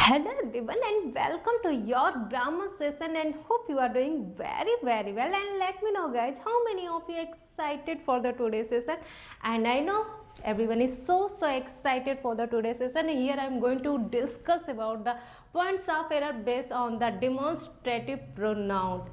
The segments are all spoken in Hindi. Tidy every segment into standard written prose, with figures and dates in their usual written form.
Hello everyone and welcome to your grammar session and hope you are doing very well, and let me know guys how many of you excited for the today's session. And I know everyone is so excited for the today's session. Here I am going to discuss about the points of error based on the demonstrative pronoun.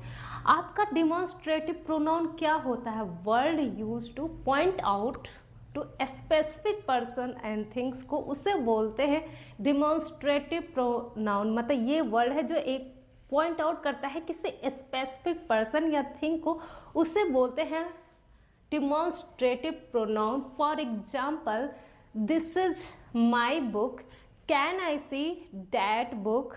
आपका demonstrative pronoun क्या होता है? Word used to point out to specific person and things को उसे बोलते हैं डिमॉन्स्ट्रेटिव प्रोनाउन। मतलब ये वर्ड है जो एक पॉइंट आउट करता है किसी स्पेसिफिक पर्सन या थिंग को, उसे बोलते हैं demonstrative pronoun. For example, this is my book, can I see that book,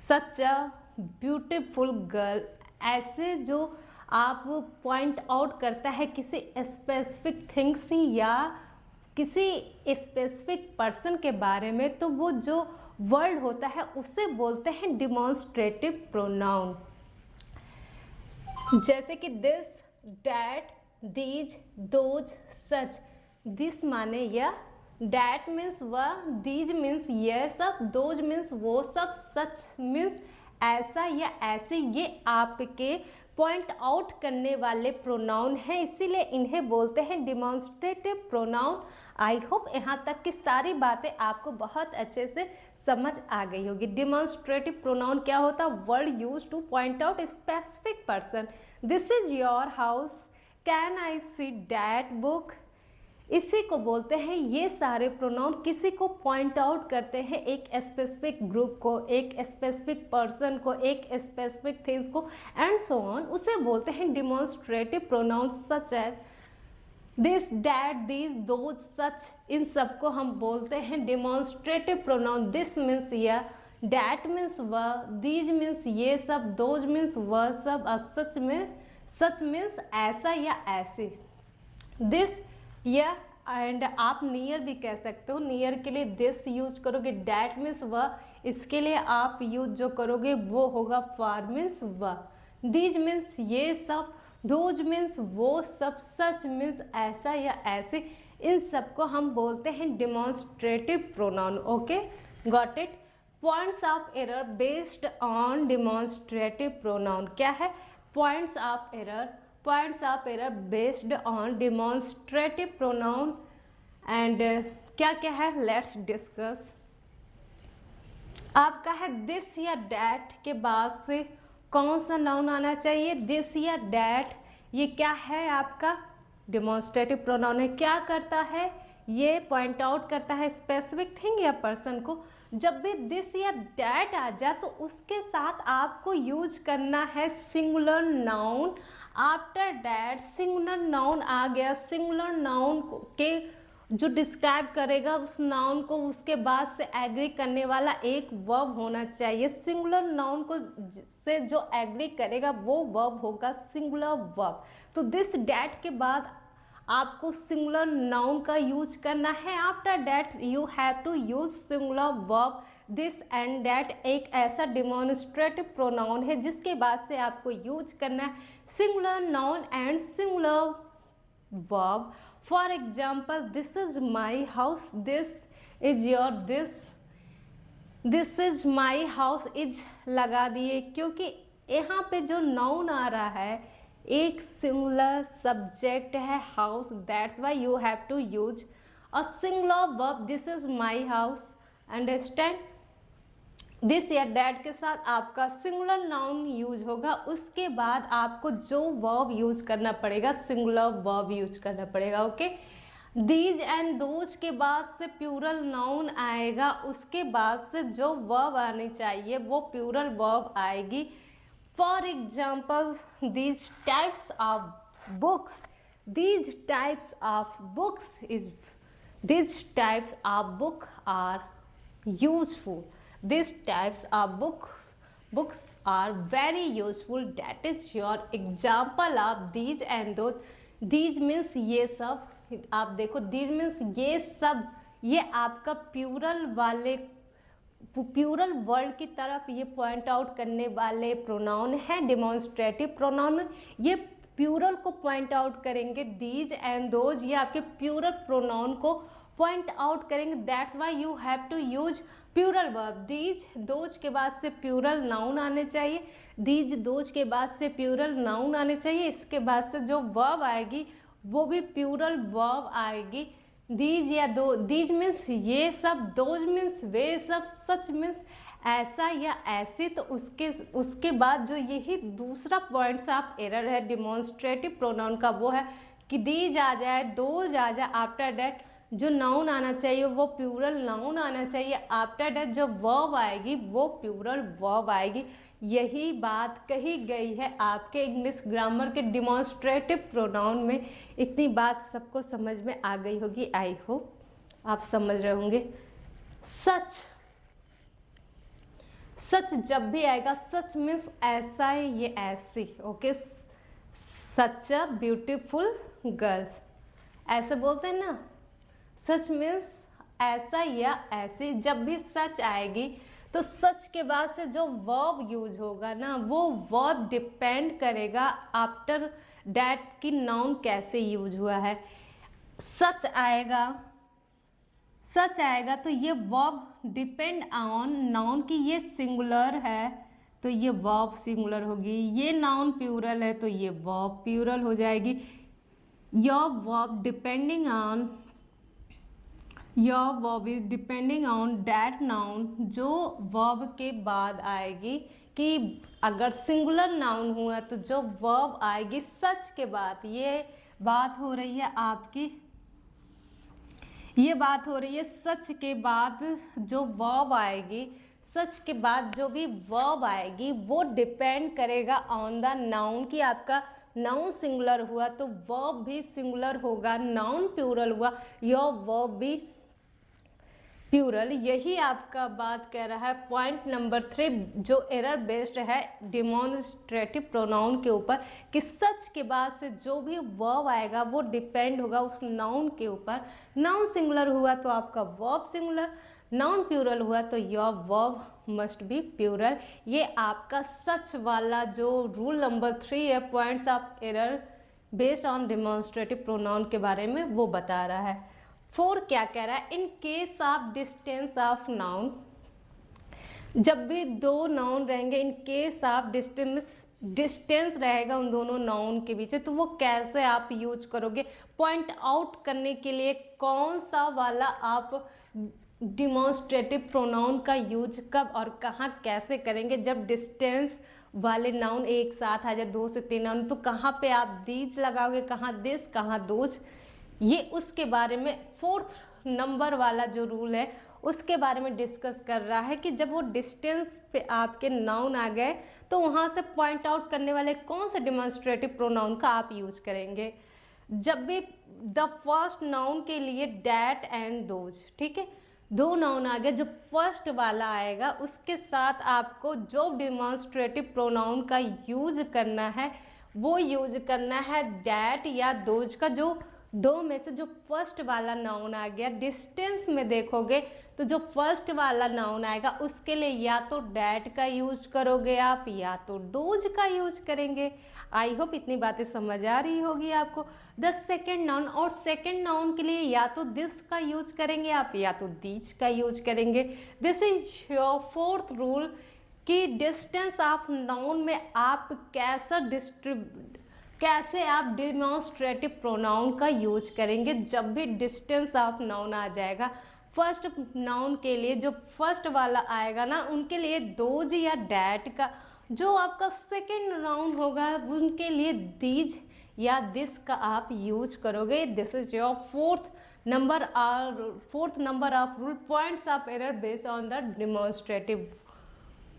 such a beautiful girl. ऐसे जो आप पॉइंट आउट करता है किसी स्पेसिफिक थिंग्स या किसी स्पेसिफिक पर्सन के बारे में, तो वो जो वर्ड होता है उसे बोलते हैं डिमॉन्स्ट्रेटिव प्रोनाउन। जैसे कि this, that, these, those, such. This माने यह, डैट मीन्स वह, दीज मीन्स यह सब, दोज मीन्स वो सब, सच मीन्स ऐसा या ऐसे। ये आपके पॉइंट आउट करने वाले प्रोनाउन हैं, इसीलिए इन्हें बोलते हैं डिमॉन्स्ट्रेटिव प्रोनाउन। आई होप यहाँ तक की सारी बातें आपको बहुत अच्छे से समझ आ गई होगी। डिमॉन्स्ट्रेटिव प्रोनाउन क्या होता है? Word use to point out specific person. This is your house, can I see that book. इसी को बोलते हैं, ये सारे प्रोनाउन किसी को पॉइंट आउट करते हैं, एक स्पेसिफिक ग्रुप को, एक स्पेसिफिक पर्सन को, एक स्पेसिफिक थिंग्स को, एंड सो ऑन। उसे बोलते हैं demonstrative pronoun. Such as this, that, these, those, such. इन सबको हम बोलते हैं डिमॉन्स्ट्रेटिव प्रोनाउन। दिस मीन्स यह, डैट मीन्स वह, दीज मीन्स ये सब, दोज मीन्स वह सब, और सच मीन्स ऐसा या ऐसी। दिस या एंड आप नियर भी कह सकते हो। नियर के लिए दिस यूज करोगे, डैट मीन्स वह, इसके लिए आप यूज जो करोगे वो होगा फार मीन्स वह, दीज मीन्स ये सब, दोज मीन्स वो सब, सच मीन्स ऐसा या ऐसे। इन सबको हम बोलते हैं demonstrative pronoun. Okay, got it. Points of error based on demonstrative pronoun क्या है? Points of error based on demonstrative pronoun. And क्या क्या है, लेट्स डिस्कस। आपका है दिस या डैट के बाद से कौन सा नाउन आना चाहिए? दिस या डैट, ये क्या है? आपका डिमॉन्स्ट्रेटिव प्रोनाउन है। क्या करता है? ये पॉइंट आउट करता है स्पेसिफिक थिंग या पर्सन को। जब भी दिस या डैट आ जाए तो उसके साथ आपको यूज करना है singular noun. After that singular noun आ गया, सिंगुलर नाउन के जो डिस्क्राइब करेगा उस नाउन को, उसके बाद से एग्री करने वाला एक वर्ब होना चाहिए। सिंगुलर नाउन को से जो एग्री करेगा वो वर्ब होगा सिंगुलर वर्ब। तो दिस डैट के बाद आपको सिंगुलर नाउन का यूज करना है। After that you have to use singular verb. This and that एक ऐसा डिमॉन्स्ट्रेटिव प्रोनाउन है जिसके बाद से आपको यूज करना है singular noun and singular verb. For example, this is my house, this is your, this is my house, is लगा दिए क्योंकि यहाँ पे जो नाउन आ रहा है एक सिंगुलर सब्जेक्ट है house, that's why you have to use a singular verb. This is my house, understand. This या डैट के साथ आपका सिंगुलर नाउन यूज होगा, उसके बाद आपको जो वर्ब यूज करना पड़ेगा सिंगुलर वर्ब यूज करना पड़ेगा। ओके, दीज एंड दोज के बाद से प्लूरल नाउन आएगा, उसके बाद से जो वर्ब आनी चाहिए वो प्लूरल वर्ब आएगी। For example, these types of books are useful. These types of books are very useful. That is your example of these and those. These means ये सब। आप देखो, these means ये सब, ये आपका प्लूरल वर्ड की तरफ ये पॉइंट आउट करने वाले प्रोनाउन है डिमॉन्स्ट्रेटिव प्रोनाउन। ये प्लूरल को पॉइंट आउट करेंगे, दीज एंड दोज, ये आपके प्लूरल प्रोनाउन को पॉइंट आउट करेंगे, that's why you have to use plural verb. These those के बाद से प्लूरल नाउन आने चाहिए, दीज दोज के बाद से प्लूरल नाउन आने चाहिए, इसके बाद से जो वर्ब आएगी वो भी प्लूरल वर्ब आएगी। दीज या दो, दीज मीन्स ये सब, दोज मीन्स वे सब, सच मीन्स ऐसा या ऐसे। तो उसके बाद जो यही दूसरा पॉइंट्स आप एरर है डिमॉन्स्ट्रेटिव प्रोनाउन का, वो है कि दीज आ जाए, दोज आ जाए, आफ्टर दैट जो नाउन आना चाहिए वो प्लूरल नाउन आना चाहिए, आफ्टर दैट जो वर्ब आएगी वो प्लूरल वर्ब आएगी। यही बात कही गई है आपके इंग्लिश ग्रामर के डिमॉन्स्ट्रेटिव प्रोनाउन में। इतनी बात सबको समझ में आ गई होगी, आई होप आप समझ रहे होंगे। सच, सच जब भी आएगा, सच मीन्स ऐसा है, ये ऐसी, okay. Such a beautiful girl, ऐसे बोलते हैं ना, सच मीन्स ऐसा या ऐसी। जब भी सच आएगी तो सच के बाद से जो वर्ब यूज होगा ना, वो वर्ब डिपेंड करेगा आफ्टर डैट की नाउन कैसे यूज हुआ है। सच आएगा, सच आएगा तो ये वर्ब डिपेंड ऑन नाउन की, ये सिंगुलर है तो ये वर्ब सिंगुलर होगी, ये नाउन प्लूरल है तो ये वर्ब प्लूरल हो जाएगी। Your verb depending on, your verb is depending on that noun, जो वर्ब के बाद आएगी। कि अगर सिंगुलर नाउन हुआ तो जो वर्ब आएगी सच के बाद, ये बात हो रही है आपकी, ये बात हो रही है सच के बाद जो वर्ब आएगी, सच के बाद जो भी वर्ब आएगी वो डिपेंड करेगा ऑन द नाउन। कि आपका नाउन सिंगुलर हुआ तो वर्ब भी सिंगुलर होगा, नाउन प्लूरल हुआ योर वर्ब भी प्लूरल। यही आपका बात कह रहा है पॉइंट नंबर 3 जो एरर बेस्ड है डिमॉन्स्ट्रेटिव प्रोनाउन के ऊपर, कि सच के बाद से जो भी वर्ब आएगा वो डिपेंड होगा उस नाउन के ऊपर। नाउन सिंगुलर हुआ तो आपका वर्ब सिंगुलर, नाउन प्लूरल हुआ तो your verb must be plural. ये आपका सच वाला जो रूल नंबर 3 है points of error based on demonstrative pronoun के बारे में वो बता रहा है। 4 क्या कह रहा है, in case of distance of noun, जब भी दो नाउन रहेंगे, इन केस ऑफ डिस्टेंस रहेगा उन दोनों नाउन के बीच, तो वो कैसे आप यूज करोगे, पॉइंट आउट करने के लिए कौन सा वाला आप डिमॉन्स्ट्रेटिव प्रोनाउन का यूज कब और कहाँ कैसे करेंगे। जब डिस्टेंस वाले नाउन एक साथ आ जाए, 2 से 3 नाउन, तो कहाँ पे आप दीज लगाओगे, कहाँ दिस, कहाँ दोज, ये उसके बारे में 4th नंबर वाला जो रूल है उसके बारे में डिस्कस कर रहा है। कि जब वो डिस्टेंस पे आपके नाउन आ गए तो वहाँ से पॉइंट आउट करने वाले कौन से डिमॉन्स्ट्रेटिव प्रोनाउन का आप यूज करेंगे। जब भी द फर्स्ट नाउन के लिए डैट एंड दोज, ठीक है, 2 नाउन आ गए, जो फर्स्ट वाला आएगा उसके साथ आपको जो डिमॉन्स्ट्रेटिव प्रोनाउन का यूज करना है वो यूज करना है डैट या दोज का। जो 2 में से जो फर्स्ट वाला नाउन आ गया, डिस्टेंस में देखोगे तो जो फर्स्ट वाला नाउन आएगा उसके लिए या तो डैट का यूज करोगे आप या तो डोज का यूज करेंगे। आई होप इतनी बातें समझ आ रही होगी आपको। द सेकेंड नाउन, और सेकेंड नाउन के लिए या तो दिस का यूज करेंगे आप या तो दीज का यूज करेंगे। This is your 4th rule कि डिस्टेंस ऑफ नाउन में आप कैसे आप डिमॉन्स्ट्रेटिव प्रोनाउन का यूज करेंगे। जब भी डिस्टेंस ऑफ नाउन आ जाएगा, फर्स्ट नाउन के लिए जो फर्स्ट वाला आएगा ना उनके लिए दोज या डैट का, जो आपका सेकेंड नाउन होगा उनके लिए दीज या दिस का आप यूज करोगे। This is your 4th number of rule, points of error based on the demonstrative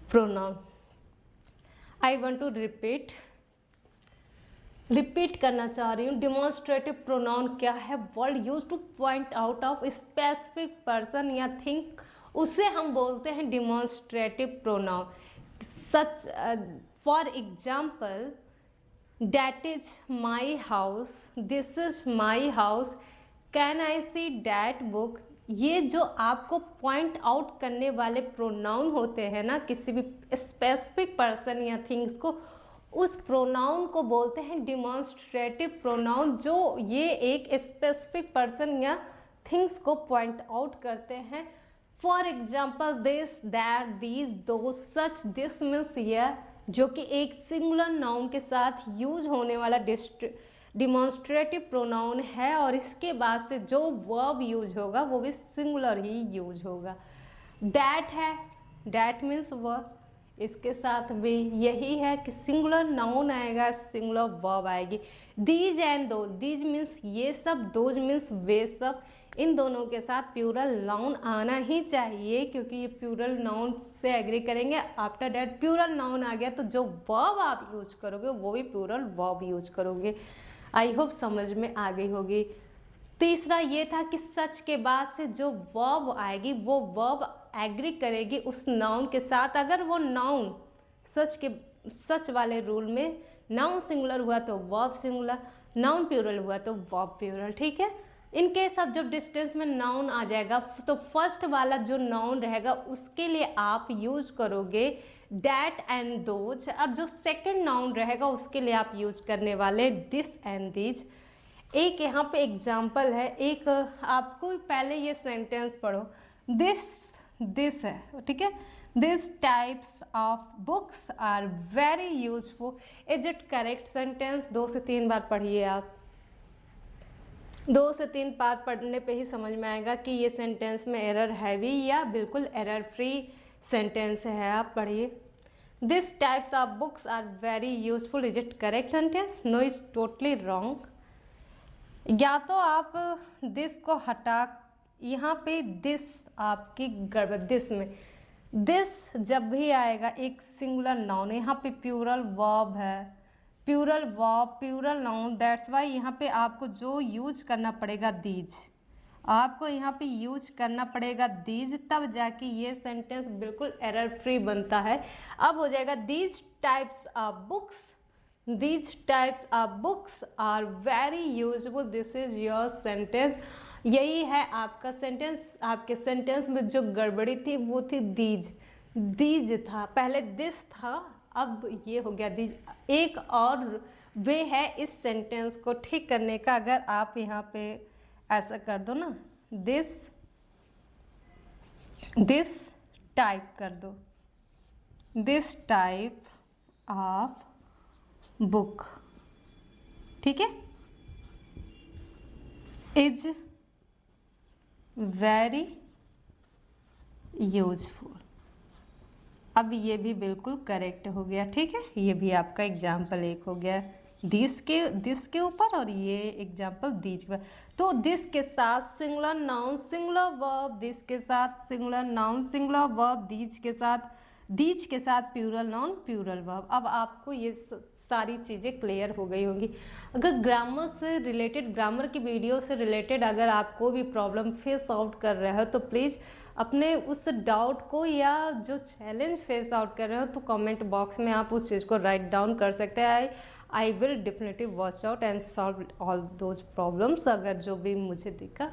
pronoun. I want to repeat करना चाह रही हूँ। डिमॉन्स्ट्रेटिव प्रोनाउन क्या है, word use to point out of specific person या थिंग, उसे हम बोलते हैं demonstrative pronoun. Such for example, that is my house, this is my house, can I see that book. ये जो आपको पॉइंट आउट करने वाले प्रोनाउन होते हैं ना किसी भी स्पेसिफिक पर्सन या थिंग्स को, उस प्रोनाउन को बोलते हैं डिमॉन्स्ट्रेटिव प्रोनाउन। जो ये एक स्पेसिफिक पर्सन या थिंग्स को पॉइंट आउट करते हैं। For example this, that, these, दो, सच, दिस मीन्स यह, जो कि एक सिंगुलर नाउन के साथ यूज होने वाला डिमॉन्स्ट्रेटिव प्रोनाउन है, और इसके बाद से जो वर्ब यूज होगा वो भी सिंगुलर ही यूज होगा। डैट है, डैट मीन्स वह, इसके साथ भी यही है कि सिंगुलर नाउन आएगा, सिंगुलर वर्ब आएगी। दीज एंड दो, दीज मीन्स ये सब, दोज मीन्स वे सब, इन दोनों के साथ प्लूरल नाउन आना ही चाहिए, क्योंकि ये प्लूरल नाउन से एग्री करेंगे। आफ्टर दैट प्लूरल नाउन आ गया तो जो वर्ब आप यूज करोगे वो भी प्लूरल वर्ब यूज करोगे। आई होप समझ में आ गई होगी। तीसरा ये था कि सच के बाद से जो वर्ब आएगी वो वर्ब एग्री करेगी उस नाउन के साथ। अगर वो नाउन सच वाले रूल में नाउन सिंगुलर हुआ तो वर्ब सिंगुलर, नाउन प्लूरल हुआ तो वर्ब प्लूरल, ठीक है। इनके सब जब डिस्टेंस में नाउन आ जाएगा तो फर्स्ट वाला जो नाउन रहेगा उसके लिए आप यूज करोगे डैट एंड दोज, और जो सेकंड नाउन रहेगा उसके लिए आप यूज करने वाले दिस एंड दीज। एक यहाँ पे एग्जाम्पल है, एक आपको पहले ये सेंटेंस पढ़ो, दिस है, ठीक है। This types of books are very useful. Is it correct sentence? 2 से 3 बार पढ़िए आप, 2 से 3 बार पढ़ने पे ही समझ में आएगा कि ये सेंटेंस में एरर है भी या बिल्कुल एरर फ्री सेंटेंस है। आप पढ़िए, this types of books are very useful. Is it correct sentence? No, is totally wrong. या तो आप दिस को हटा, यहाँ पे दिस आपकी गड़बड़, दिस में दिस जब भी आएगा एक सिंगुलर नाउन, यहाँ पे प्लूरल वर्ब है, plural verb, plural noun, that's why यहाँ पे आपको जो यूज करना पड़ेगा दीज, आपको यहाँ पे यूज करना पड़ेगा दीज, तब जाके ये सेंटेंस बिल्कुल एरर फ्री बनता है। अब हो जाएगा these types of books, these types of books are very useful, this is your sentence। यही है आपका सेंटेंस। आपके सेंटेंस में जो गड़बड़ी थी वो थी दीज था, पहले दिस था, अब ये हो गया दीज। एक और वे है इस सेंटेंस को ठीक करने का, अगर आप यहाँ पे ऐसा कर दो ना, दिस टाइप कर दो, दिस टाइप ऑफ बुक, ठीक है, इज वेरी यूजफुल। अब ये भी बिल्कुल करेक्ट हो गया, ठीक है। ये भी आपका एग्जाम्पल एक हो गया दिस के ऊपर, और ये एग्जाम्पल दीज पर। तो दिस के साथ singular noun singular verb, this के साथ singular noun singular verb, these के साथ प्लूरल नाउन प्लूरल वर्ब। अब आपको ये सारी चीज़ें क्लियर हो गई होंगी। अगर ग्रामर से रिलेटेड, ग्रामर की वीडियो से रिलेटेड अगर आपको भी प्रॉब्लम फेस आउट कर रहे हो तो प्लीज़ अपने उस डाउट को या जो चैलेंज फेस आउट कर रहे हो तो कमेंट बॉक्स में आप उस चीज़ को राइट डाउन कर सकते हैं। आई will definitely watch out and solve all those problems, अगर जो भी मुझे दिखा।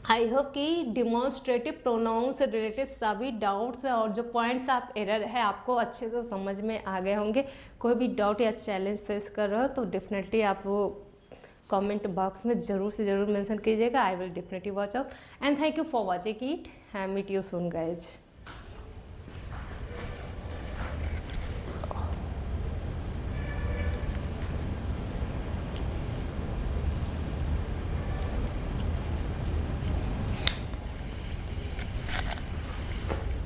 आई होप कि डिमॉन्स्ट्रेटिव प्रोनाउन से रिलेटेड सभी डाउट्स और जो पॉइंट्स आप एरर है आपको अच्छे से समझ में आ गए होंगे। कोई भी डाउट या चैलेंज फेस कर रहे हो तो डेफिनेटली आप वो कमेंट बॉक्स में ज़रूर से ज़रूर मेंशन कीजिएगा। I will definitely watch out and thank you for watching it. Meet you soon guys.